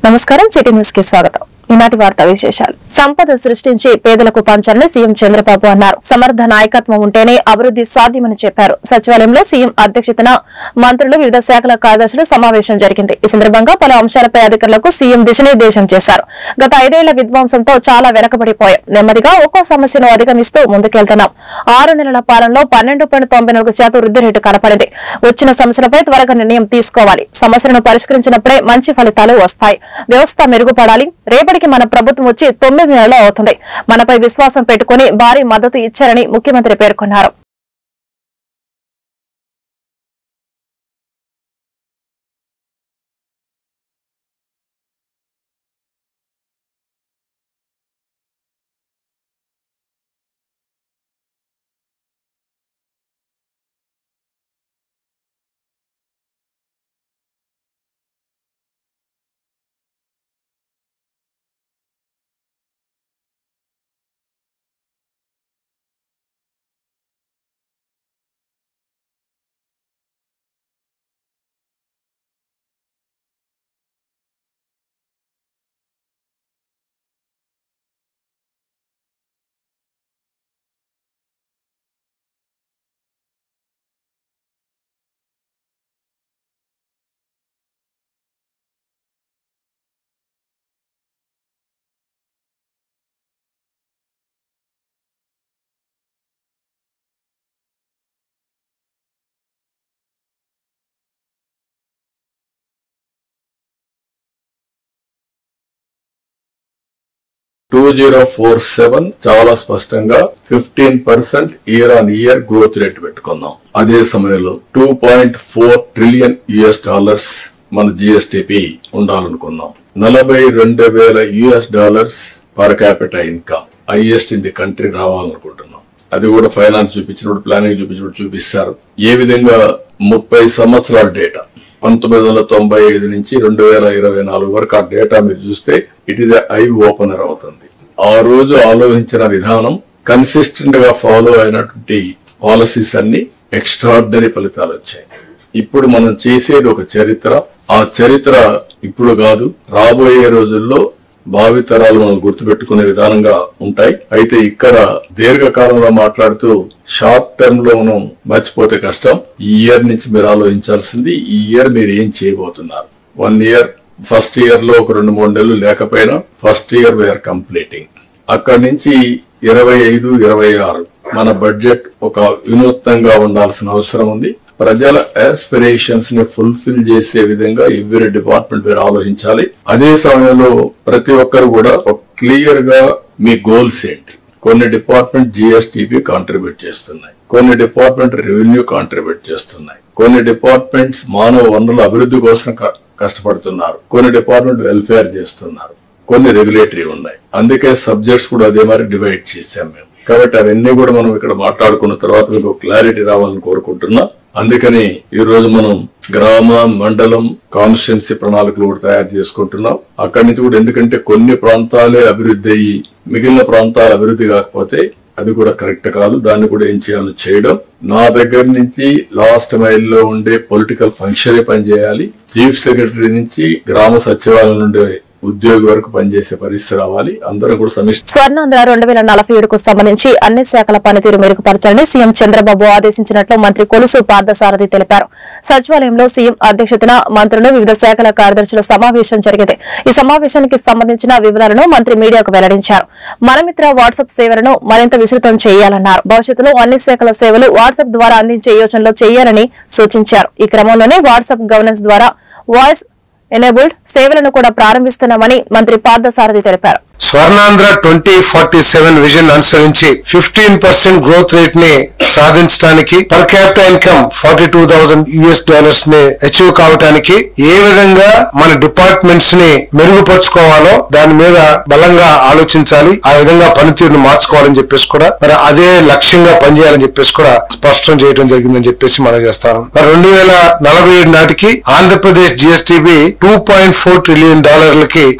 నమస్కారం city news కి స్వాగతం. ఈనాటి వార్తా విశేషాలు. సంపద సృష్టించి పేదలకు పంచాలని సీఎం చంద్రబాబు అన్నారు. సమర్థ నాయకత్వం ఉంటేనే అభివృద్ధి సాధ్యమని చెప్పారు. సచివాలయంలో సీఎం అధ్యక్షతన మంత్రులు, వివిధ శాఖల కార్యదర్శులు సమావేశం జరిగింది. ఈ సందర్భంగా పలు అంశాలపై అధికారులకు సీఎం దిశానిర్దేశం చేశారు. గత 5 ఏళ్ల విధ్వంసంతో చాలా వెనకబడిపోయాం. నెమ్మదిగా ఒక్కో సమస్యను అధిగమిస్తూ ముందుకెళ్తున్నాం. 6 నెలల పాలనలో 12.94% వృద్ధి రేటు కనపడింది. వచ్చిన సమస్యలపై త్వరగా నిర్ణయం తీసుకోవాలి. సమస్యలను పరిష్కరించినప్పుడే మంచి ఫలితాలు వస్తాయి. వ్యవస్థ మెరుగుపడాలి. రేపటి మన ప్రభుత్వం వచ్చి 9 నెలలు అవుతుంది. మనపై విశ్వాసం పెట్టుకుని భారీ మద్దతు ఇచ్చారని ముఖ్యమంత్రి పేర్కొన్నారు. చాలా స్పష్టంగా 15% year on year growth rate పెట్టుకున్నాం. అదే సమయంలో $2.4 ట్రిలియన్ మన జిఎస్టిపి ఉండాలనుకున్నాం. $42,000 per capital income highest in the country రావాలనుకుంటున్నాం. అది కూడా ఫైనాన్స్ చూపించినప్పుడు, ప్లానింగ్ చూపించినప్పుడు చూపిస్తారు. ఏ విధంగా 30 సంవత్సరాల డేటా 1995 నుంచి 2024 వరకు ఆ డేటా మీరు చూస్తే ఇట్ ఈస్ ఐ ఓపెనర్ అవుతుంది. ఆ రోజు ఆలోచించిన విధానం, కన్సిస్టెంట్ గా ఫాలో అయినటువంటి పాలసీస్ అన్ని ఎక్స్ట్రార్డినరీ ఫలితాలు వచ్చాయి. ఇప్పుడు మనం చేసేది ఒక చరిత్ర. ఆ చరిత్ర ఇప్పుడు కాదు, రాబోయే రోజుల్లో భావితరాలు మనం గుర్తుపెట్టుకునే విధానంగా ఉంటాయి. అయితే ఇక్కడ దీర్ఘకాలంలో మాట్లాడుతూ షార్ట్ టర్మ్ లో మనం మర్చిపోతే కష్టం. ఈ ఇయర్ నుంచి మీరు ఆలోచించాల్సింది, ఈ ఇయర్ మీరు ఏం చేయబోతున్నారు. 1 ఇయర్, ఫస్ట్ ఇయర్ లో ఒక 2-3 నెలలు లేకపోయినా ఫస్ట్ ఇయర్ వీఆర్ కంప్లీటింగ్. అక్కడి నుంచి 25, 26 మన బడ్జెట్ ఒక వినూత్నంగా ఉండాల్సిన అవసరం ఉంది. ప్రజల ఆస్పిరేషన్స్ ని ఫుల్ఫిల్ చేసే విధంగా ఎవ్రీ డిపార్ట్మెంట్ మీరు ఆలోచించాలి. అదే సమయంలో ప్రతి ఒక్కరు కూడా క్లియర్ గా మీ గోల్స్ ఏంటి. కొన్ని డిపార్ట్మెంట్ జిఎస్టిపి కాంట్రిబ్యూట్ చేస్తున్నాయి, కొన్ని డిపార్ట్మెంట్ రెవెన్యూ కాంట్రిబ్యూట్ చేస్తున్నాయి, కొన్ని డిపార్ట్మెంట్స్ మానవ వనరుల అభివృద్ధి కోసం కష్టపడుతున్నారు, కొన్ని డిపార్ట్మెంట్ వెల్ఫేర్ చేస్తున్నారు, కొన్ని రెగ్యులేటరీ ఉన్నాయి. అందుకే సబ్జెక్ట్స్ కూడా అదే మరి డివైడ్ చేశాం మేము. కాబట్టి అవన్నీ కూడా మనం ఇక్కడ మాట్లాడుకున్న తర్వాత మీకు క్లారిటీ రావాలని కోరుకుంటున్నా. అందుకని ఈ రోజు మనం గ్రామ, మండలం, కాన్స్టిట్యున్సీ ప్రణాళికలు కూడా తయారు చేసుకుంటున్నాం. అక్కడి నుంచి కూడా, ఎందుకంటే కొన్ని ప్రాంతాలే అభివృద్ధి అయ్యి మిగిలిన ప్రాంతాలు అభివృద్ధి కాకపోతే అది కూడా కరెక్ట్ కాదు. దాన్ని కూడా ఏం చేయాలో చేయడం. నా దగ్గర నుంచి లాస్ట్ మైల్ లో ఉండే పొలిటికల్ ఫంక్షన్ పనిచేయాలి. చీఫ్ సెక్రటరీ నుంచి గ్రామ సచివాలయం నుండి ఉద్యోగి వరకు పనిచేసే పరిస్థితి రావాలి. అందరూ కూడా స్వర్ణాంధ్ర 2047కు సంబంధించి అన్ని శాఖల పనితీరు మెరుగుపరచాలని సీఎం చంద్రబాబు ఆదేశించినట్లు మంత్రి కొలుసు పార్థసారథి తెలిపారు. సచివాలయంలో సీఎం అధ్యక్షతన మంత్రులు, వివిధ శాఖల కార్యదర్శుల సమావేశం జరిగింది. ఈ సమావేశానికి సంబంధించిన వివరాలను మంత్రి మీడియాకు వెల్లడించారు. మనమిత్ర వాట్సాప్ సేవలను మరింత విస్తృతం చేయాలన్నారు. భవిష్యత్తులో అన్ని శాఖల సేవలు వాట్సాప్ ద్వారా అందించే యోచనలో చేయాలని సూచించారు. ఈ క్రమంలోనే వాట్సాప్ గవర్నెన్స్ ద్వారా వాయిస్ ఎనేబుల్డ్ సేవలను కూడా ప్రారంభిస్తున్నామని మంత్రి పార్థసారథి తెలిపారు. స్వర్ణాంధ్ర 2047 విజన్ అనుసరించి 15% గ్రోత్ రేట్ ని సాధించడానికి, పర్ క్యాపిటల్ ఇన్కమ్ $42,000 ని అచీవ్ కావడానికి ఏ విధంగా మన డిపార్ట్మెంట్స్ ని మెరుగుపరుచుకోవాలో దాని మీద బలంగా ఆలోచించాలి. ఆ విధంగా పనితీరును మార్చుకోవాలని చెప్పేసి కూడా, మరి అదే లక్ష్యంగా పనిచేయాలని చెప్పేసి కూడా స్పష్టం చేయడం జరిగిందని చెప్పేసి మనం చేస్తాం. మరి 2047 నాటికి ఆంధ్రప్రదేశ్ జిఎస్టిబి $2.4 ట్రిలియన్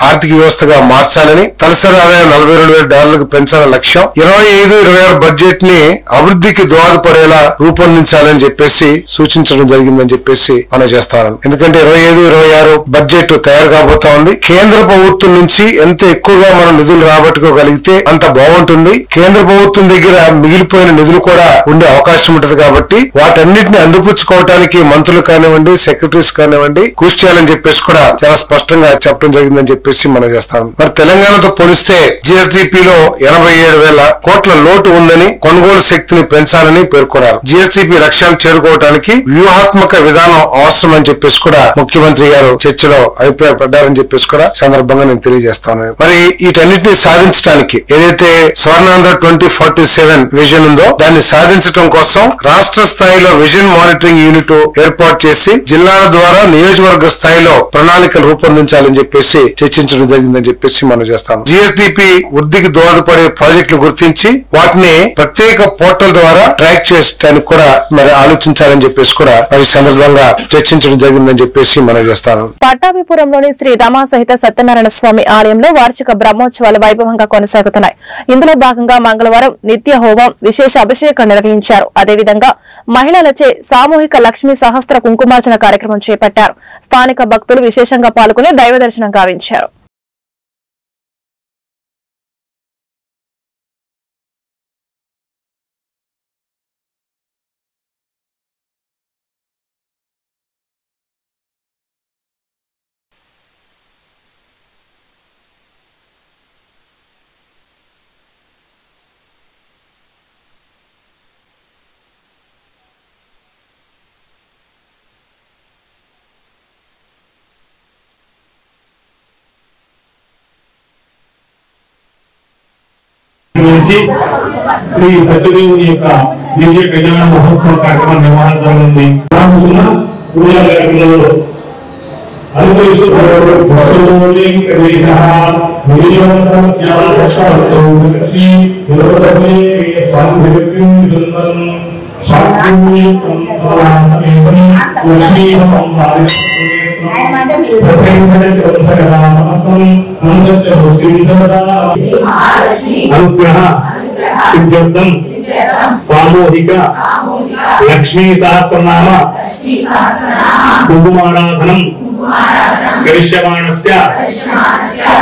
ఆర్థిక వ్యవస్థగా మార్చాలని, తలసరి ఆదాయం $42,000 పెంచాలని లక్ష్యం. 25-26 బడ్జెట్ ని అభివృద్ధికి దోహదపడేలా రూపొందించాలని చెప్పేసి సూచించడం జరిగిందని చెప్పేసి మనం చేస్తాను. ఎందుకంటే 25-26 బడ్జెట్ తయారు కాబోతా ఉంది. కేంద్ర ప్రభుత్వం నుంచి ఎంత ఎక్కువగా మనం నిధులు రాబట్టుకోగలిగితే అంత బాగుంటుంది. కేంద్ర ప్రభుత్వం దగ్గర మిగిలిపోయిన నిధులు కూడా ఉండే అవకాశం ఉంటుంది కాబట్టి వాటన్నిటిని అందిపుచ్చుకోవడానికి మంత్రులు కానివ్వండి, సెక్రటరీస్ కానివ్వండి కృషి చేయాలని చెప్పేసి కూడా చాలా స్పష్టంగా చెప్పడం జరిగిందని చెప్పేసి మనం చేస్తాం. మరి తెలంగాణతో పోలిస్తే జిఎస్డిపిలో 87,000 కోట్ల లోటు ఉందని, కొనుగోలు శక్తిని పెంచాలని పేర్కొన్నారు. జిఎస్డిపి లక్ష్యాలు చేరుకోవడానికి వ్యూహాత్మక విధానం అవసరం అని చెప్పేసి కూడా ముఖ్యమంత్రి గారు చర్చలో అభిప్రాయపడ్డారని చెప్పేసి కూడా సందర్భంగా నేను తెలియజేస్తాను. మరి వీటన్నిటిని సాధించడానికి ఏదైతే స్వర్ణాంధ్ర 2047 విజన్ ఉందో దాన్ని సాధించడం కోసం రాష్ట్ర స్థాయిలో విజన్ మానిటరింగ్ యూనిట్ ఏర్పాటు చేసి జిల్లాల ద్వారా నియోజకవర్గ స్థాయిలో ప్రణాళికలు రూపొందించాలని చెప్పేసి చర్చించడం జరిగిందని చెప్పేసి మనం చేస్తాం. జిఎస్డిపి వృద్ధికి దోహదపడే ప్రాజెక్టులు గుర్తించి వాటిని ప్రత్యేక పోర్టల్ ద్వారా ట్రాక్ చేయడానికి కూడా మరి ఆలోచించాలని చెప్పేసి కూడా ఈ సందర్భంగా చర్చించడం జరిగిందని చెప్పేసి మనం చేస్తాను. పట్టాభిపురంలోని శ్రీ రమా సహిత సత్యనారాయణ స్వామి ఆలయంలో వార్షిక బ్రహ్మోత్సవాలు వైభవంగా కొనసాగుతున్నాయి. ఇందులో భాగంగా మంగళవారం నిత్య హోమం, విశేష అభిషేకం నిర్వహించారు. అదేవిధంగా మహిళలచే సామూహిక లక్ష్మీ సహస్ర కుంకుమార్చన కార్యక్రమం చేపట్టారు. స్థానిక భక్తులు విశేషంగా పాల్గొని దైవ దర్శనం గావించారు. శ్రీ సత్యదేవుని యొక్క దివ్య కళ్యాణ మహోత్సవ కార్యక్రమం నిర్వహణ జరుగుతుంది. సిద్ధ్యర్థం సామూహిక లక్ష్మీ సహస్రనామ కుంకుమారాధనం కరిష్యమాణస్య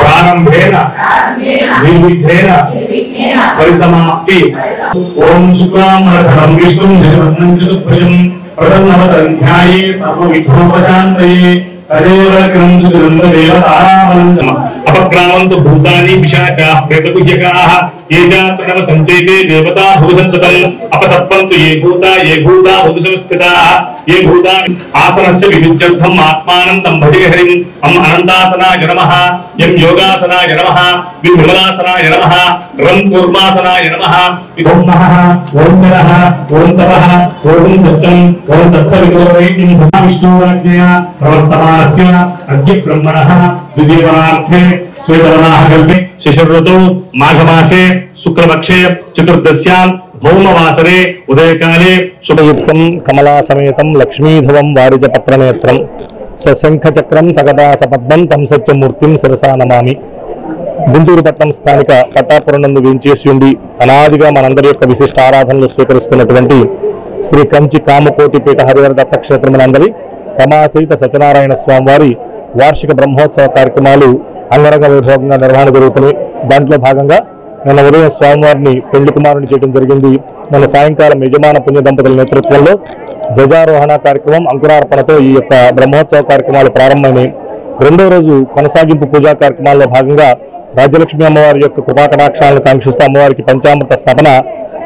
ప్రారంభేన నిర్విఘ్నేన పరిసమాప్తి. ఓం శుక్లాంబరధరం విష్ణుం శశివర్ణం చతుర్భుజం ప్రసన్నవదనం ధ్యాయే సర్వవిఘ్నోపశాంతయే. అపక్రామంతు భూతాని పిశాచా ప్రేతగుహ్యకాః ఏ జాతనవ సంచేతే దేవతా భూసంతతం అపసత్పంతు ఏ భూతా భూత సంస్థితాః ఏ భూతా ఆసనస్య వివిధ్యర్థం ఆత్మానం తం భజే హరిం. అం అనంతాసనాయ నమః, యం యోగాసనాయ నమః, విమలాసనాయ నమః, రం కూర్మాసనాయ నమః. ఓం నమః, ఓం నమః, ఓం తపః, ఓం సత్యం, ఓం తత్సవితుర్వైతిం విష్ణురాజ్ఞయా ప్రవర్తమానస్య అద్య బ్రహ్మణః ద్వితీయవనార్థే శ్వేతవనాః కల్పే శిశిర్ఋతౌ మాఘమాసే శుక్లపక్షే చతుర్దశ్యాం భౌమవాసరే ఉదయకాలే శుభయుక్తం కమలా సమేతం లక్ష్మీధవం వారిజపత్రనేత్రం సశంఖచక్రం సగదాసపద్మం తం సత్యమూర్తిం శిరసా నమామి. గుంటూరు పట్టణం స్థానిక పట్టాపురం నందు వేంచేసి ఉండి అనాదిగా మనందరి యొక్క విశిష్ట ఆరాధనలు స్వీకరిస్తున్నటువంటి శ్రీ కంచి కామకోటి పీఠ హరిహర దత్తక్షేత్రమునందరి రమాసహిత సత్యనారాయణ స్వామి వారి వార్షిక బ్రహ్మోత్సవ కార్యక్రమాలు అంగరంగ వైభవంగా నిర్వహణ జరుగుతున్నాయి. దాంట్లో భాగంగా నిన్న ఉదయం స్వామివారిని పెళ్లి కుమారుని చేయడం జరిగింది. నిన్న సాయంకాలం యజమాన పుణ్య దంపతుల నేతృత్వంలో ధ్వజారోహణ కార్యక్రమం, అంకురార్పణతో ఈ యొక్క బ్రహ్మోత్సవ కార్యక్రమాలు ప్రారంభమైనాయి. రెండో రోజు కొనసాగింపు పూజా కార్యక్రమాల్లో భాగంగా రాజ్యలక్ష్మి అమ్మవారి యొక్క కృపాకటాక్షాలను కాంక్షిస్తూ అమ్మవారికి పంచామృత స్థాపన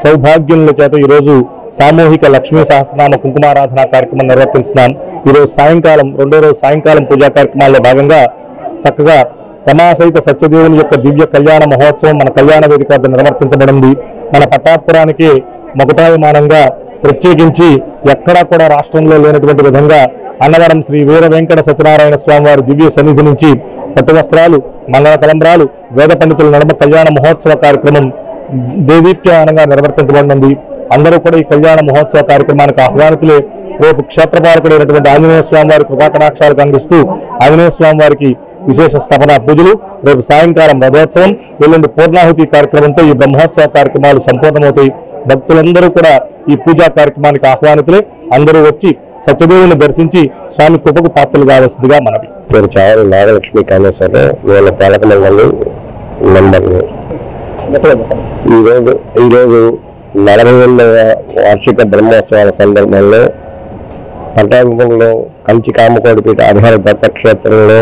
సౌభాగ్యుల చేత ఈరోజు సామూహిక లక్ష్మీ సహస్రనామ కుంకుమారాధన కార్యక్రమం నిర్వర్తిస్తున్నాం. ఈరోజు సాయంకాలం రెండో రోజు సాయంకాలం పూజా కార్యక్రమాల్లో భాగంగా చక్కగా రమాసహిత సత్యదేవుని యొక్క దివ్య కళ్యాణ మహోత్సవం మన కళ్యాణ వేదిక వద్ద నిర్వర్తించబడింది. మన పట్టాపురానికి మొదటాయమానంగా ప్రత్యేకించి ఎక్కడా కూడా రాష్ట్రంలో లేనటువంటి విధంగా అన్నవరం శ్రీ వీర వెంకట సత్యనారాయణ స్వామి వారి దివ్య సన్నిధి నుంచి పట్టు వస్త్రాలు, మంగళ తలంబ్రాలు, వేద పండితుల నడుమ కళ్యాణ మహోత్సవ కార్యక్రమం దేదీప్యమానంగా నిర్వర్తించబడింది. అందరూ కూడా ఈ కళ్యాణ మహోత్సవ కార్యక్రమానికి ఆహ్వానితులే. రేపు క్షేత్రపాలకుడైనటువంటి ఆంజనేయ స్వామి వారి కృపాకటాక్షాలు అందిస్తూ ఆంజనేయ స్వామి వారికి విశేష స్థాపన పూజలు, రేపు సాయంకాలం రథోత్సవం, ఎల్లుండి పూర్ణాహుతి కార్యక్రమంతో ఈ బ్రహ్మోత్సవ కార్యక్రమాలు సంపూర్ణమవుతాయి. భక్తులందరూ కూడా ఈ పూజా కార్యక్రమానికి ఆహ్వానితులే. అందరూ వచ్చి సత్యదేవుని దర్శించి స్వామి కృపకు పాత్రలు కావాల్సిందిగా మనవి. పేరు చావరి నాగలక్ష్మి కాళేశ్వరరావు, వీళ్ళ పాలక మండలి మెంబర్ని. ఈరోజు 40వ వార్షిక బ్రహ్మోత్సవాల సందర్భంలో పట్టాభిపురంలో కంచి కామకోడిపీఠ హరిహర దత్తక్షేత్రంలో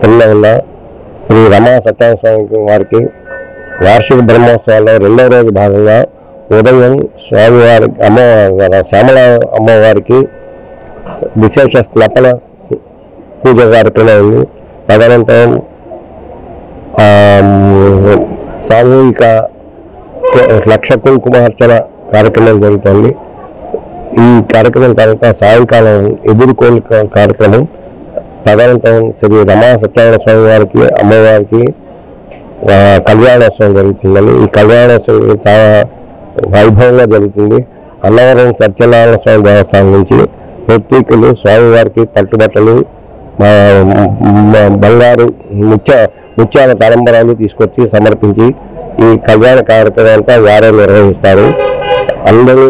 ఉన్న శ్రీ రమా సత్యనారాయణ వారికి వార్షిక బ్రహ్మోత్సవాల్లో 2వ రోజు భాగంగా ఉదయం స్వామివారి శ్యామల అమ్మవారికి విశేష స్నపన పూజ కార్యక్రమం ఉంది. తదనంతరం సామూహిక లక్ష కుంకుమార్చన కార్యక్రమం జరుగుతుంది. ఈ కార్యక్రమం తర్వాత సాయంకాలం ఎదుర్కోలు కార్యక్రమం, తదనంతరం శ్రీ రమా సత్యనారాయణ స్వామి వారికి అమ్మవారికి కళ్యాణోత్సవం జరుగుతుందని. ఈ కళ్యాణోత్సవం చాలా వైభవంగా జరుగుతుంది. అన్నవరం సత్యనారాయణ స్వామి దేవస్థానం నుంచి ప్రత్యేకులు స్వామివారికి పట్టుబట్టలు, బంగారు ముత్యాల తలంబరాలు తీసుకొచ్చి సమర్పించి ఈ కళ్యాణ కార్యక్రమం అంతా వారే నిర్వహిస్తారు. అందరూ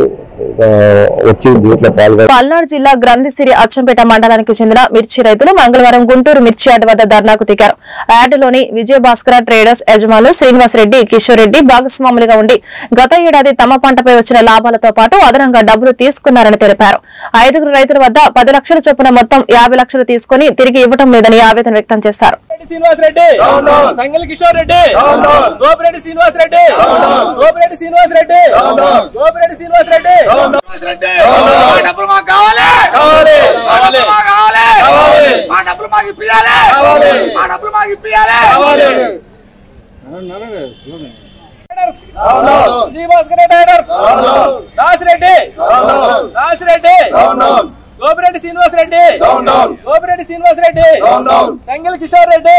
వచ్చి దీంట్లో పాల్గొని. పల్నాడు జిల్లా గ్రంథిసిరి అచ్చంపేట మండలానికి చెందిన మిర్చి రైతులు మంగళవారం గుంటూరు మిర్చి యార్డు వద్ద ధర్నాకు దిగారు. యార్డులోని విజయభాస్కర ట్రేడర్స్ యజమానులు శ్రీనివాస్ రెడ్డి, కిషోర్ రెడ్డి భాగస్వాములుగా ఉండి గత ఏడాది తమ పంటపై వచ్చిన లాభాలతో పాటు అదనంగా డబ్బులు తీసుకున్నారని తెలిపారు. 5 రైతుల వద్ద 10 లక్షల చొప్పున మొత్తం 50 లక్షలు తీసుకుని తిరిగి ఇవ్వడం లేదని ఆవేదన వ్యక్తం చేశారు. శ్రీనివాస్ రెడ్డి, సంగల్ కిషోర్ రెడ్డి, గోపిరెడ్డి శ్రీనివాస్ రెడ్డి, గోపిరెడ్డి శ్రీనివాస్ రెడ్డి, గోపిరెడ్డి శ్రీనివాస్ రెడ్డి, డబ్బులు మాకు కావాలి, మా డబ్బులు మాకు ఇప్పియాలి, మా డబ్బులు మాకు ఇప్పియాలి. విజయభాస్కర్ ట్రేడర్స్, దాసిరెడ్డి, దాసిరెడ్డి, గోపిరెడ్డి శ్రీనివాస్ రెడ్డి, గోపిరెడ్డి శ్రీనివాస్ రెడ్డి, సంగల్ కిషోర్ రెడ్డి.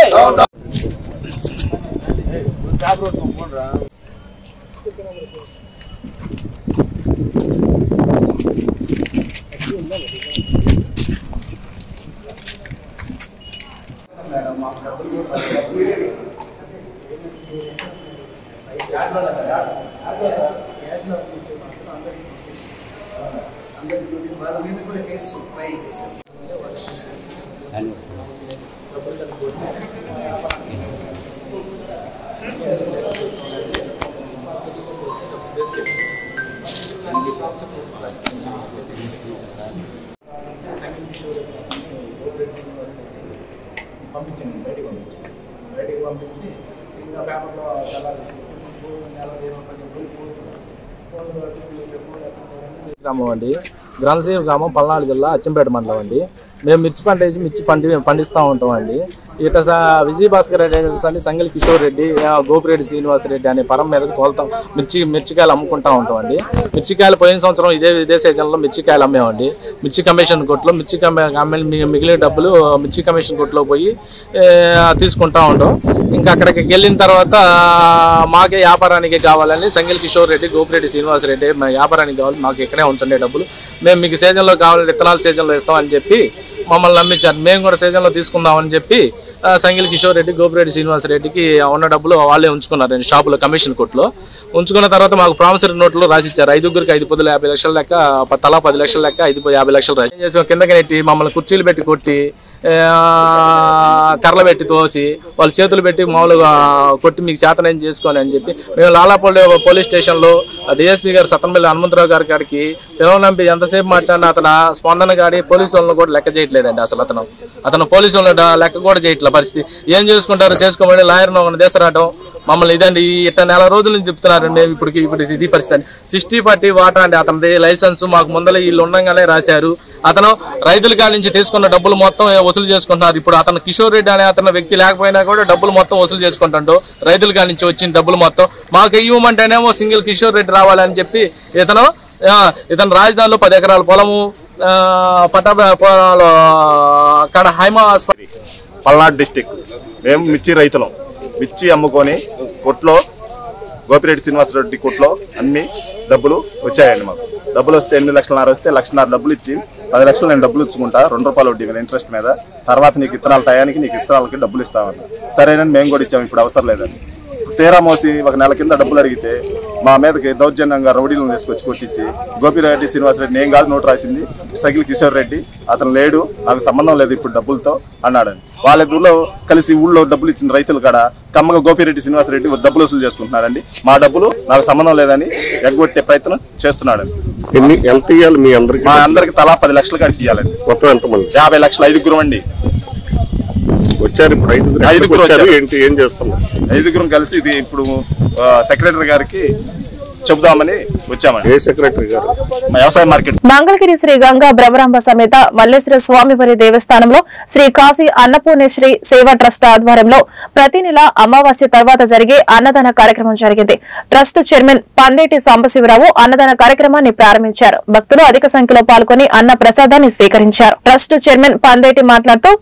గ్రామం అండి, గ్రంథిసిరి గ్రామం, పల్నాడు జిల్లా అచ్చంపేట మండలం అండి. మేము మిర్చి పంట వేసి మిర్చి పండిస్తూ ఉంటాం అండి. ఇట విజయభాస్కర్ ట్రేడర్స్ అండి, సంగల్ కిషోర్ రెడ్డి, గోపిరెడ్డి శ్రీనివాస్ రెడ్డి అనే పరం మీద తోలుతాం మిర్చికాయలు అమ్ముకుంటా ఉంటాం అండి. మిర్చికాయలు పోయిన సంవత్సరం ఇదే సీజన్లో మిర్చికాయలు అమ్మేమండి. మిర్చి కమిషన్ కొట్లో మిగిలిన డబ్బులు మిర్చి కమిషన్ కొట్లో పోయి తీసుకుంటా ఉంటాం. ఇంకా అక్కడికి వెళ్ళిన తర్వాత మాకే వ్యాపారానికి కావాలని సంగల్ కిషోర్ రెడ్డి, గోపిరెడ్డి శ్రీనివాస్ రెడ్డి వ్యాపారానికి కావాలి, మాకు ఇక్కడే ఉంచండి డబ్బులు, మేము మీకు సీజన్లో కావాలంటే విత్తనాలు సీజన్లో ఇస్తామని చెప్పి మమ్మల్ని నమ్మించారు. మేము కూడా సీజన్లో తీసుకుందామని చెప్పి సంగల్ కిషోర్ రెడ్డి, గోపిరెడ్డి శ్రీనివాస్ రెడ్డికి ఉన్న డబ్బులు వాళ్ళే ఉంచుకున్నారండి షాపులో కమిషన్ కొట్లో. ఉంచుకున్న తర్వాత మాకు ప్రామిసరీ నోట్లో రాసిచ్చారు. 5గురికి 5 పొద్దులు 50 లక్షల లెక్క, తలా 10 లక్షల లెక్క 50 లక్షలు రాసి చేసాం. కిందకి నెట్టి మమ్మల్ని కుర్చీలు పెట్టి కొట్టి, కర్రలు పెట్టి తోసి, వాళ్ళు చేతులు పెట్టి మామూలుగా కొట్టి మీకు చేతనేం చేసుకోని అని చెప్పి మేము లాలాపల్లి పోలీస్ స్టేషన్లో డిఎస్పీ గారు సత్తనపల్లి హనుమంతరావు గారి కాడికి పిలవనంపి ఎంతసేపు మాట్లాడినా అతను స్పందన గాడి పోలీసు వాళ్ళని కూడా లెక్క చేయట్లేదండి. అసలు అతను పోలీసు వాళ్ళని లెక్క కూడా చేయట్లే పరిస్థితి. ఏం చేసుకుంటారో చేసుకోమని లాయర్ను ఒకరిని తీసుకురావడం మమ్మల్ని ఇదండి ఇట్ట నెల రోజుల నుంచి చెప్తున్నారండి. ఇప్పుడు ఇది పరిస్థితి 60-40 వాటా అండి అతనిది లైసెన్స్. మాకు ముందర వీళ్ళు ఉండగానే రాశారు. అతను రైతుల కాడి నుంచి తీసుకున్న డబ్బులు మొత్తం వసూలు చేసుకుంటున్నారు. ఇప్పుడు అతను కిషోర్ రెడ్డి అనే అతను వ్యక్తి లేకపోయినా కూడా డబ్బులు మొత్తం వసూలు చేసుకుంటాడు. రైతుల కాడి నుంచి వచ్చిన డబ్బులు మొత్తం మాకు ఇవ్వమంటేనేమో సింగిల్ కిషోర్ రెడ్డి రావాలని చెప్పి ఇతను రాజధానిలో 10 ఎకరాల పొలము పొలాలు అక్కడ హైమా పల్నాడు డిస్టిక్. మేము మిర్చి రైతులం. మిర్చి అమ్ముకొని కొట్లో గోపిరెడ్డి శ్రీనివాసరెడ్డి కొట్లో అన్ని డబ్బులు వచ్చాయండి. మాకు డబ్బులు వస్తే 8 లక్షలన్నర వస్తే 1.5 లక్ష డబ్బులు ఇచ్చి 10 లక్షలు నేను డబ్బులు ఇచ్చుకుంటా, 2 రూపాయలు వడ్డీ మీద ఇంట్రెస్ట్ మీద, తర్వాత నీకు ఇత్తనాల టయానికి నీకు ఇత్తనాలకి డబ్బులు ఇస్తామని. సరేనని మేము కూడా ఇచ్చాము, ఇప్పుడు అవసరం లేదని. తీరా మోసి 1 నెల కింద డబ్బులు అడిగితే మా మీదకి దౌర్జన్యంగా రౌడీలను తీసుకొచ్చి కొట్టించి గోపిరెడ్డి శ్రీనివాసరెడ్డి నేను కాదు నోటు రాసింది, సగిలి కిషోర్ రెడ్డి అతను లేడు, నాకు సంబంధం లేదు ఇప్పుడు డబ్బులతో అన్నాడని. వాళ్ళ కలిసి ఊళ్ళో డబ్బులు ఇచ్చిన రైతులు కాడ కమ్మగా గోపిరెడ్డి శ్రీనివాసరెడ్డి డబ్బులు వసూలు చేసుకుంటున్నాడండి. మా డబ్బులు నాకు సంబంధం లేదని ఎగ్గొట్టే ప్రయత్నం చేస్తున్నాడండి. ఎంత ఇవ్వాలి మీ అందరికి? మా అందరికి తలా 10 లక్షల కాడికి ఇవ్వాలండి. మొత్తం ఎంతమంది? 50 లక్షలు. 5గురం అండి వచ్చారు. ఇప్పుడు 5గురు వచ్చారు. ఏంటి ఏం చేస్తున్నారు? 5గురం కలిసి ఇది ఇప్పుడు సెక్రటరీ గారికి చెబుదామని వచ్చామండి. ఏ సెక్రటరీ గారు? వ్యవసాయ మార్కెట్. మంగళగిరి శ్రీ గంగా బ్రహ్మరాంబ సమేత మల్లేశ్వర స్వామివారి దేవస్థానంలో శ్రీ కాశీ అన్నపూర్ణేశ్వరి సేవా ట్రస్ట్ ఆధ్వర్యంలో ప్రతి నెల అమావాస్య తర్వాత జరిగే అన్నదాన కార్యక్రమం జరిగింది. ట్రస్ట్ చైర్మన్ పందేటి సాంబశివరావు అన్నదాన కార్యక్రమాన్ని ప్రారంభించారు. భక్తులు అధిక సంఖ్యలో పాల్గొని అన్న ప్రసాదాన్ని స్వీకరించారు. ట్రస్ట్ చైర్మన్ పందేటి మాట్లాడుతూ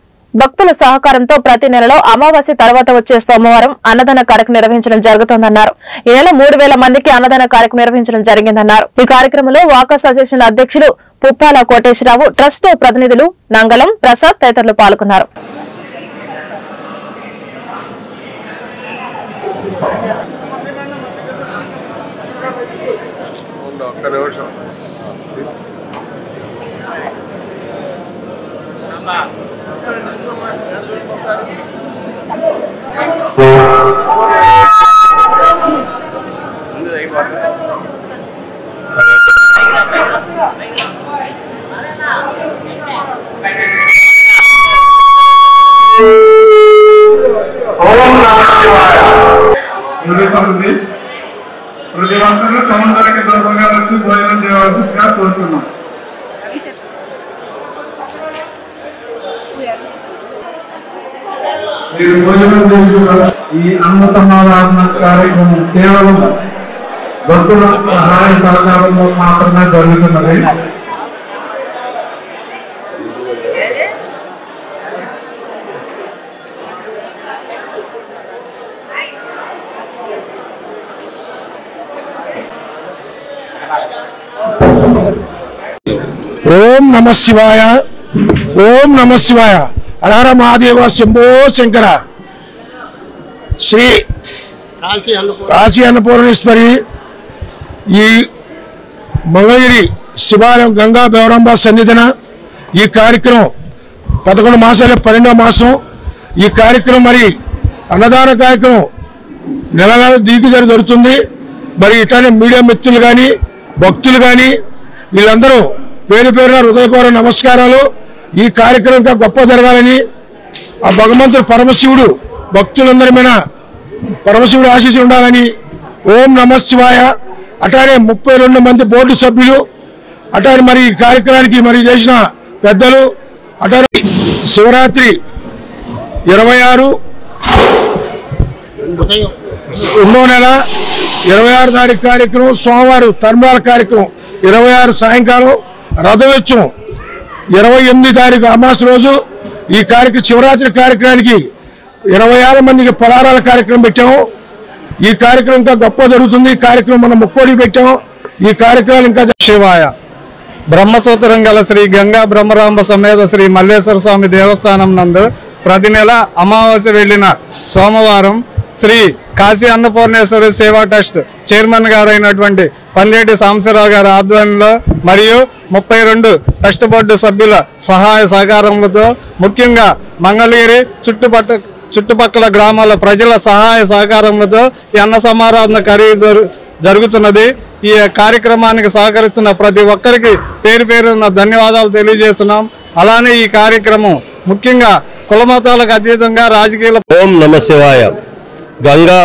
భక్తుల సహకారంతో ప్రతి నెలలో అమావాస్య తర్వాత వచ్చే సోమవారం అన్నదాన కార్యక్రమం నిర్వహించడం జరుగుతోందన్నారు. ఈ నెల 3000 మందికి అన్నదాన కార్యక్రమం నిర్వహించడం జరిగిందన్నారు. ఈ కార్యక్రమంలో వాకర్స్ అసోసియేషన్ అధ్యక్షులు పుప్పాల కోటేశ్వరరావు, ట్రస్ట్ ప్రతినిధులు నంగలం ప్రసాద్ తదితరులు పాల్గొన్నారు. ప్రతి ఒక్కరూ సముద్రానికి దూరంగా వచ్చి భోజనం చేయవలసిందిగా కోరుతున్నాం. మీరు భోజనం చేస్తున్న ఈ అన్న సమాధాన కార్యక్రమం కేవలం భక్తుల సహాయ సహకారంలో మాత్రమే జరుగుతున్నది. ఓం నమ శివాయ, ఓం నమ శివాయ, హర మహాదేవ, శంభో శంకర. శ్రీ కాశీ అన్నపూర్ణేశ్వరి ఈ మంగళగిరి శివాలయం గంగా బెవరాంబ సన్నిధిన ఈ కార్యక్రమం 11 మాసాలే 12వ మాసం ఈ కార్యక్రమం. మరి అన్నదాన కార్యక్రమం నెల నెల దిగుజరి జరుగుతుంది. మరి ఇట్లానే మీడియా మిత్రులు కానీ భక్తులు కానీ వీళ్ళందరూ పేరు పేరున హృదయపూర్వక నమస్కారాలు. ఈ కార్యక్రమం ఇంకా గొప్ప జరగాలని ఆ భగవంతుడు పరమశివుడు భక్తులందరి మీద పరమశివుడు ఆశీస్సు ఉండాలని ఓం నమ శివాయ. అట్లానే 32 మంది బోర్డు సభ్యులు, అట్లానే మరి ఈ కార్యక్రమానికి మరి చేసిన పెద్దలు, అట్లానే శివరాత్రి 26 రెండో నెల 26 తారీఖు కార్యక్రమం, సోమవారం తర్మాల కార్యక్రమం 26 సాయంకాలం, రథోత్సవం 28 తారీఖు అమావాస్య రోజు ఈ కార్యక్రమం. శివరాత్రి కార్యక్రమానికి 20,000 మందికి పలారాల కార్యక్రమం పెట్టాము. ఈ కార్యక్రమం ఇంకా గొప్ప జరుగుతుంది. ఈ కార్యక్రమం మనం ముక్కోడి పెట్టాము. ఈ కార్యక్రమాలు ఇంకా శివాయ. బ్రహ్మసూత్రం గల శ్రీ గంగా బ్రహ్మరాంబ సమేత శ్రీ మల్లేశ్వర స్వామి దేవస్థానం నందు ప్రతి నెల అమావాస్య వెళ్లిన సోమవారం శ్రీ కాశీ అన్నపూర్ణేశ్వరి సేవా ట్రస్ట్ చైర్మన్ గారు అయినటువంటి పందేటి సాంబశివరావు గారి ఆధ్వర్యంలో మరియు 32 ట్రస్ట్ బోర్డు సభ్యుల సహాయ సహకారములతో, ముఖ్యంగా మంగళగిరి చుట్టుపక్కల గ్రామాల ప్రజల సహాయ సహకారములతో ఈ అన్న సమారాధన ఖరీదు జరుగుతున్నది. ఈ కార్యక్రమానికి సహకరిస్తున్న ప్రతి ఒక్కరికి పేరు పేరున ధన్యవాదాలు తెలియజేస్తున్నాం. అలానే ఈ కార్యక్రమం ముఖ్యంగా కులమతాలకు అతీతంగా రాజకీయ. ఓం నమ శివాయ. గంగా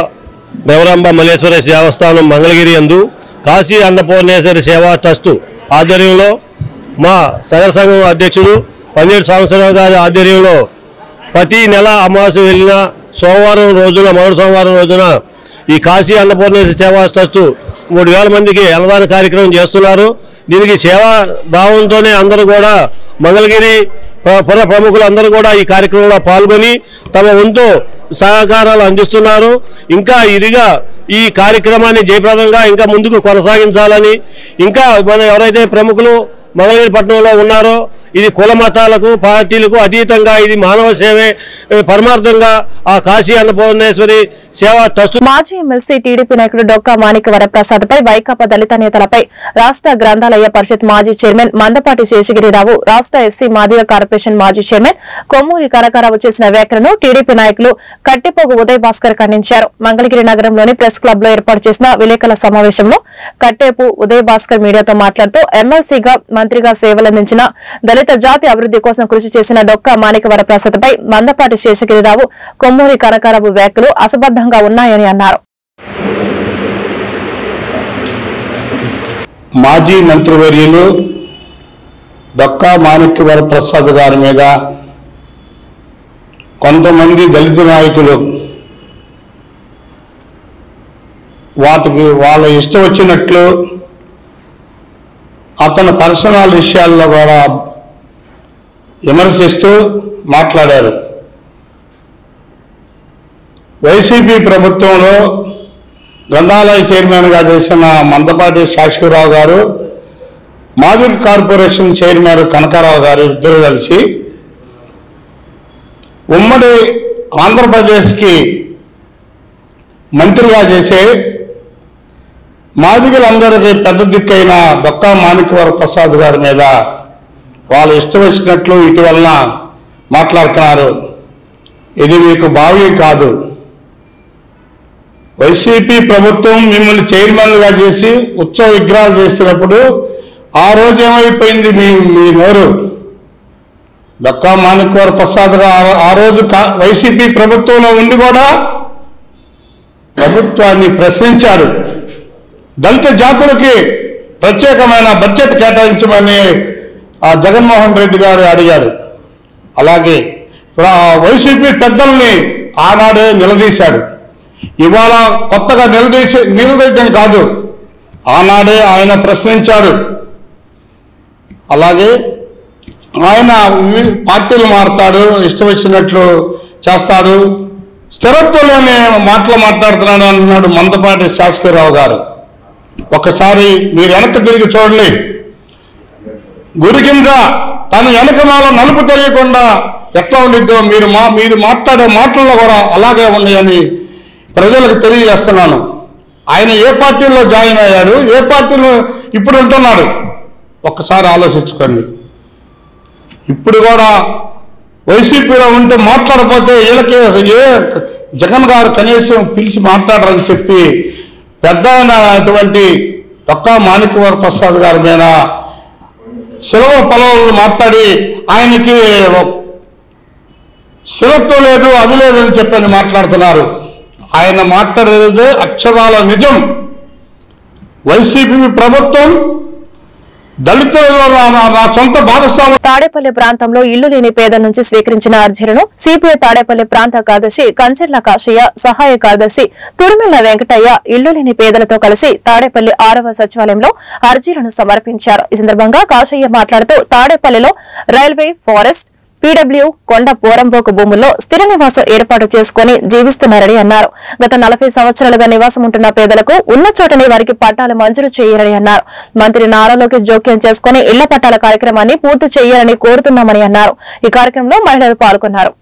బెవరాంబ మల్లేశ్వర దేవస్థానం మంగళగిరి యందు కాశీ అన్నపూర్ణేశ్వరి సేవా ట్రస్టు ఆధ్వర్యంలో మా సగర సంఘం అధ్యక్షుడు పందేటి సాంబశివరావు గారి ఆధ్వర్యంలో ప్రతి నెల అమావాస్య వెళ్ళిన సోమవారం రోజున మొదటి సోమవారం రోజున ఈ కాశీ అన్నపూర్ణేశ్వరి సేవా ట్రస్టు 3,000 మందికి అన్నదాన కార్యక్రమం చేస్తున్నారు. దీనికి సేవా భావంతోనే అందరూ కూడా మంగళగిరి పుర ప్రముఖులందరూ కూడా ఈ కార్యక్రమంలో పాల్గొని తమ వంతు సహకారాలు అందిస్తున్నారు. ఇంకా ఇదిగా ఈ కార్యక్రమాన్ని జయప్రదంగా ఇంకా ముందుకు కొనసాగించాలని, ఇంకా మన ఎవరైతే ప్రముఖులు మంగళగిరి పట్టణంలో ఉన్నారో ఇది కుల మతాలకు పార్టీలకు అతీతంగా ఇది మానవ సేవే పరమార్థంగా ఆ కాశీ అన్నపూర్ణేశ్వరి సేవా ట్రస్ట్. మాజీ ఎమ్మెల్సీ టీడీపీ నాయకుడు డొక్కా మాణిక్య వరప్రసాద్ పై వైకాపా దళిత నేతలపై రాష్ట్ర గ్రంథాలయ పరిషత్ మాజీ చైర్మన్ మందపాటి శేషగిరిరావు, రాష్ట్ర ఎస్సీ మాదిగ కార్పొరేషన్ మాజీ చైర్మన్ కొమ్మూరి కనకారావు చేసిన వ్యాఖ్యలను టీడీపీ నాయకులు కట్టెపోగు ఉదయ్ భాస్కర్ ఖండించారు. మంగళగిరి నగరంలోని ప్రెస్ క్లబ్ లో ఏర్పాటు చేసిన విలేకరుల సమావేశంలో కట్టేపు ఉదయ్ భాస్కర్ మీడియాతో మాట్లాడుతూ ఎమ్మెల్సీగా మంత్రిగా సేవలందించిన దళిత జాతి అభివృద్ధి కోసం కృషి చేసిన డొక్కా మాణిక్య వరప్రసాద్ పై మందపాటి శేషగిరిరావు, కొమ్మూరి కనకారావు వ్యాఖ్యలు అసంబద్ధంగా ఉన్నాయని అన్నారు. మాజీ మంత్రివర్యులు డొక్కా మాణిక్య వరప్రసాద్ గారి మీద కొంతమంది దళిత నాయకులు వాటికి వాళ్ళ ఇష్టం వచ్చినట్లు అతని పర్సనల్ విషయాల్లో కూడా విమర్శిస్తూ మాట్లాడారు. వైసీపీ ప్రభుత్వంలో గ్రంథాలయ చైర్మన్గా చేసిన మందపాటి శేషగిరిరావు గారు, మాదిగ కార్పొరేషన్ చైర్మన్ కనకారావు గారు ఇద్దరు కలిసి ఉమ్మడి ఆంధ్రప్రదేశ్కి మంత్రిగా చేసే మాదిగలందరికీ పెద్ద దిక్కైన డొక్కా మాణిక్య వరప్రసాద్ గారి మీద వాళ్ళు ఇష్టం వచ్చినట్లు ఇటీవలన మాట్లాడుతున్నారు. ఇది మీకు భావ్యం కాదు. వైసీపీ ప్రభుత్వం మిమ్మల్ని చైర్మన్గా చేసి ఉత్సవ విగ్రహాలు చేస్తున్నప్పుడు ఆ రోజు ఏమైపోయింది మీ నోరు? డొక్కా మాణిక్య వరప్రసాద్ గారు ఆ రోజు వైసీపీ ప్రభుత్వంలో ఉండి కూడా ప్రభుత్వాన్ని ప్రశ్నించారు. దళిత జాతులకి ప్రత్యేకమైన బడ్జెట్ కేటాయించమని జగన్మోహన్ రెడ్డి గారు అడిగాడు. అలాగే వైసీపీ పెద్దల్ని ఆనాడే నిలదీశాడు. ఇవాళ కొత్తగా నిలదీయడం కాదు, ఆనాడే ఆయన ప్రశ్నించాడు. అలాగే ఆయన పార్టీలు మారుతాడు, ఇష్టం వచ్చినట్లు చేస్తాడు, స్థిరత్వంలోనే మాటలు మాట్లాడుతున్నాడు అన్నాడు మందపాటి శేషగిరిరావు గారు. ఒకసారి మీరు వెనక్కి తిరిగి చూడండి. గురి కింద తను వెనక మాల నలుపు తెలియకుండా ఎట్లా ఉండిద్దో మీరు మాట్లాడే మాటల్లో కూడా అలాగే ఉన్నాయని ప్రజలకు తెలియజేస్తున్నాను. ఆయన ఏ పార్టీలో జాయిన్ అయ్యాడు, ఏ పార్టీలో ఇప్పుడు ఉంటున్నాడు ఒక్కసారి ఆలోచించుకోండి. ఇప్పుడు కూడా వైసీపీలో ఉంటే మాట్లాడకపోతే వీళ్ళకి ఏ జగన్ గారు కనీసం పిలిచి మాట్లాడరని చెప్పి పెద్ద అటువంటి డొక్కా మాణిక్య వరప్రసాద్ గారి మీద శిలవ పొలవలు మాట్లాడి ఆయనకి శిలత్వం లేదు, అది లేదని చెప్పని మాట్లాడుతున్నారు. ఆయన మాట్లాడేదే అక్షరాల నిజం. వైసీపీ ప్రభుత్వం తాడేపల్లి ప్రాంతంలో ఇల్లు లేని పేదల నుంచి స్వీకరించిన అర్జీలను సిపిఐ తాడేపల్లి ప్రాంత కార్యదర్శి కంచెర్ల కాశయ్య, సహాయ కార్యదర్శి తురిమిళ్ల వెంకటయ్య ఇల్లు లేని పేదలతో కలిసి తాడేపల్లి 6వ సచివాలయంలో అర్జీలను సమర్పించారు. ఈ సందర్భంగా కాశయ్య మాట్లాడుతూ తాడేపల్లిలో రైల్వే, ఫారెస్ట్, పీడబ్ల్యూ, కొండ పోరంబోకు భూముల్లో స్థిర నివాసం ఏర్పాటు చేసుకుని జీవిస్తున్నారని అన్నారు. గత 40 సంవత్సరాలుగా నివాసం ఉంటున్న పేదలకు ఉన్న చోటనే వారికి పట్టాలు మంజూరు చేయాలని అన్నారు. మంత్రి నారా లోకేష్ జోక్యం చేసుకుని ఇళ్ల పట్టాల కార్యక్రమాన్ని పూర్తి చేయాలని కోరుతున్నామని అన్నారు. ఈ కార్యక్రమంలో మహిళలు పాల్గొన్నారు.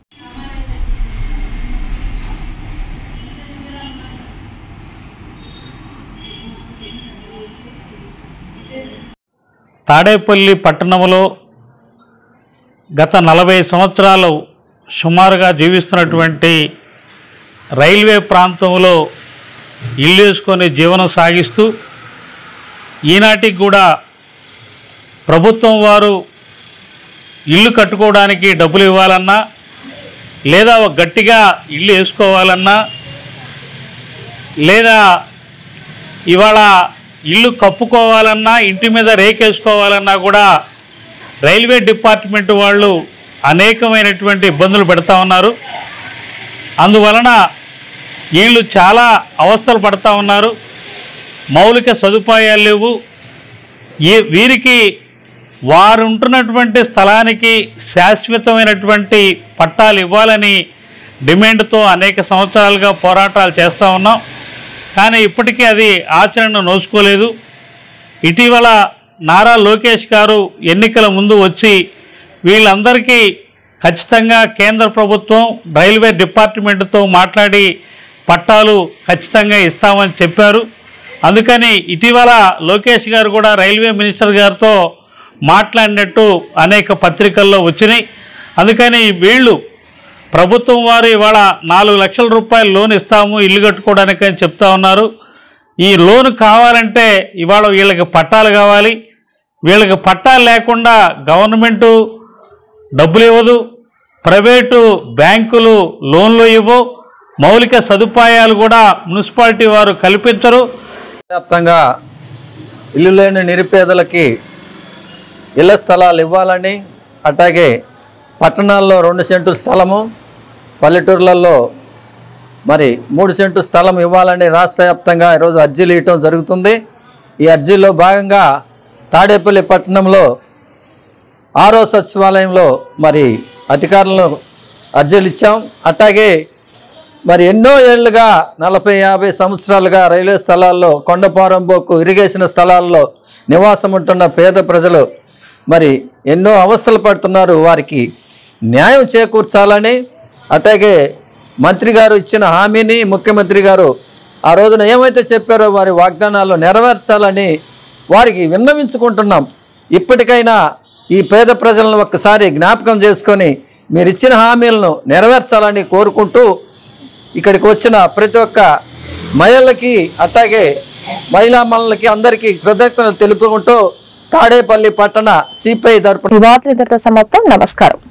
తాడేపల్లి పట్టణంలో గత 40 సంవత్సరాలు సుమారుగా జీవిస్తున్నటువంటి రైల్వే ప్రాంతంలో ఇల్లు వేసుకొని జీవనం సాగిస్తూ ఈనాటికి కూడా ప్రభుత్వం వారు ఇల్లు కట్టుకోవడానికి డబ్బులు ఇవ్వాలన్నా లేదా ఒక గట్టిగా ఇల్లు వేసుకోవాలన్నా లేదా ఇవాళ ఇల్లు కప్పుకోవాలన్నా ఇంటి మీద రేకేసుకోవాలన్నా కూడా రైల్వే డిపార్ట్మెంట్ వాళ్ళు అనేకమైనటువంటి ఇబ్బందులు పెడతా ఉన్నారు. అందువలన వీళ్ళు చాలా అవస్థలు పడతా ఉన్నారు. మౌలిక సదుపాయాలు లేవు. వీరికి వారు ఉంటున్నటువంటి స్థలానికి శాశ్వతమైనటువంటి పట్టాలు ఇవ్వాలని డిమాండ్తో అనేక సంవత్సరాలుగా పోరాటాలు చేస్తూ ఉన్నాం. కానీ ఇప్పటికీ అది ఆచరణను నోచుకోలేదు. ఇటీవల నారా లోకేష్ గారు ఎన్నికల ముందు వచ్చి వీళ్ళందరికీ ఖచ్చితంగా కేంద్ర ప్రభుత్వం రైల్వే డిపార్ట్మెంట్తో మాట్లాడి పట్టాలు ఖచ్చితంగా ఇస్తామని చెప్పారు. అందుకని ఇటీవల లోకేష్ గారు కూడా రైల్వే మినిస్టర్ గారితో మాట్లాడినట్టు అనేక పత్రికల్లో వచ్చినాయి. అందుకని వీళ్ళు ప్రభుత్వం వారు ఇవాళ 4 లక్షల రూపాయలు లోన్ ఇస్తాము ఇల్లు కట్టుకోవడానికి అని చెప్తా ఉన్నారు. ఈ లోన్ కావాలంటే ఇవాళ వీళ్ళకి పట్టాలు కావాలి. వీళ్ళకి పట్టాలు లేకుండా గవర్నమెంటు డబ్బులు ఇవ్వదు, ప్రైవేటు బ్యాంకులు లోన్లు ఇవ్వవు, మౌలిక సదుపాయాలు కూడా మున్సిపాలిటీ వారు కల్పించరు. వ్యాప్తంగా ఇల్లు లేని నిరుపేదలకి ఇళ్ల స్థలాలు ఇవ్వాలని, అట్లాగే పట్టణాల్లో 2 సెంటు స్థలము, పల్లెటూర్లలో మరి 3 సెంటు స్థలం ఇవ్వాలని రాష్ట్ర వ్యాప్తంగా ఈరోజు అర్జీలు ఇవ్వటం జరుగుతుంది. ఈ అర్జీలో భాగంగా తాడేపల్లి పట్టణంలో 6వ సచివాలయంలో మరి అధికారులను అర్జీలు ఇచ్చాం. అట్లాగే మరి ఎన్నో ఏళ్లుగా 40-50 సంవత్సరాలుగా రైల్వే స్థలాల్లో కొండపారంబోకు ఇరిగేషన్ స్థలాల్లో నివాసం ఉంటున్న పేద ప్రజలు మరి ఎన్నో అవస్థలు పడుతున్నారు. వారికి న్యాయం చేకూర్చాలని, అట్లాగే మంత్రి గారు ఇచ్చిన హామీని ముఖ్యమంత్రి గారు ఆ రోజున ఏమైతే చెప్పారో వారి వాగ్దానాలు నెరవేర్చాలని వారికి విన్నవించుకుంటున్నాం. ఇప్పటికైనా ఈ పేద ప్రజలను ఒక్కసారి జ్ఞాపకం చేసుకొని మీరు ఇచ్చిన హామీలను నెరవేర్చాలని కోరుకుంటూ ఇక్కడికి వచ్చిన ప్రతి ఒక్క మహిళలకి అట్లాగే మహిళా మనులకి అందరికీ కృతజ్ఞతలు తెలుపుకుంటూ తాడేపల్లి పట్టణ సిపిఐ తరపున సమాప్తం. నమస్కారం.